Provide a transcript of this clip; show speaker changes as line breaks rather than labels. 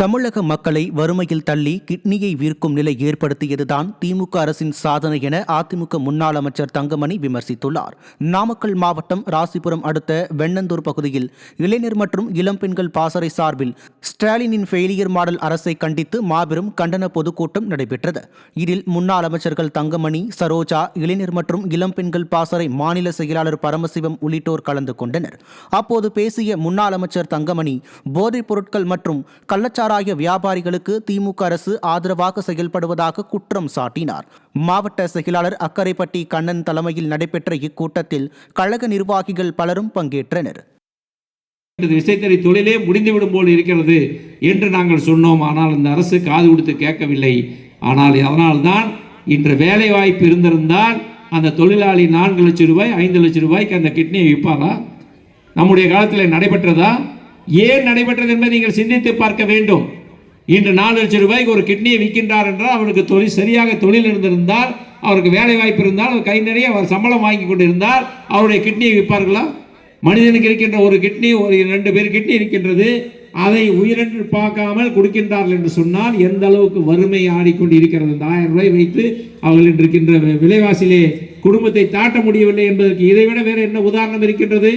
தமிழக மக்களை வறுமையில் தள்ளி கிட்னியை விற்கும் நிலை ஏற்படுத்தியதுதான் திமுக அரசின் சாதனை என அதிமுக முன்னாள் அமைச்சர் தங்கமணி விமர்சித்துள்ளார். நாமக்கல் மாவட்டம் ராசிபுரம் அடுத்த வெண்ணந்தூர் பகுதியில் இளைஞர் மற்றும் இளம்பெண்கள் பாசறை சார்பில் ஸ்டாலினின் ஃபெயிலியர் மாடல் அரசை கண்டித்து மாபெரும் கண்டன பொதுக்கூட்டம் நடைபெற்றது. இதில் முன்னாள் அமைச்சர்கள் தங்கமணி, சரோஜா, இளைஞர் மற்றும் இளம்பெண்கள் பாசறை மாநில செயலாளர் பரமசிவம் உள்ளிட்டோர் கலந்து கொண்டனர். அப்போது பேசிய முன்னாள் அமைச்சர் தங்கமணி, போதைப் பொருட்கள் மற்றும் கள்ளச்சாராய வியாபாரிகளுக்கு திமுக அரசு ஆதரவாக செயல்படுவதாக குற்றம் சாட்டினார். மாவட்ட செயலாளர் அக்கரைப்பட்டி கண்ணன் தலைமையில் நடைபெற்ற இக்கூட்டத்தில் கழக நிர்வாகிகள் பலரும் பங்கேற்றனர்.
விசைத்தறி தொழிலே முடிந்துவிடும் போல் இருக்கிறது என்று நாங்கள் சொன்னோம். ஆனால் இந்த அரசு காது கொடுத்து கேட்கவில்லை. ஆனால் அதனால்தான் இன்று வேலை வாய்ப்பு இருந்திருந்தால் அந்த தொழிலாளி 4 லட்சம் ரூபாய் 5 லட்சம் ரூபாய்க்கு அந்த கிட்னியை விற்பாரா? நம்முடைய காலத்தில் நடைபெற்றதா? ஏன் நடைபெற்றது என்பதை நீங்கள் சிந்தித்து பார்க்க வேண்டும். இன்று 4 லட்சம் ரூபாய்க்கு ஒரு கிட்னியை விற்கின்றார் என்றால் அவருக்கு சரியாக தொழில் இருந்திருந்தால், அவருக்கு வேலை வாய்ப்பு இருந்தால், அவர் கை நிறைய அவர் சம்பளம் வாங்கி கொண்டு இருந்தால் அவருடைய கிட்னியை விற்பார்களா? மனிதனுக்கு இருக்கின்ற ஒரு கிட்னி, ஒரு 2 பேர் கிட்னி இருக்கின்றது, அதை உயிரென்று பார்க்காமல் கொடுக்கின்றார்கள் என்று சொன்னால் எந்த அளவுக்கு வறுமை ஆடிக்கொண்டு இருக்கிறது. 1000 ரூபாய் வைத்து அவர்கள் இருக்கின்ற விலைவாசியிலே குடும்பத்தை தாட்ட முடியவில்லை என்பதற்கு இதைவிட வேறு என்ன உதாரணம் இருக்கின்றது?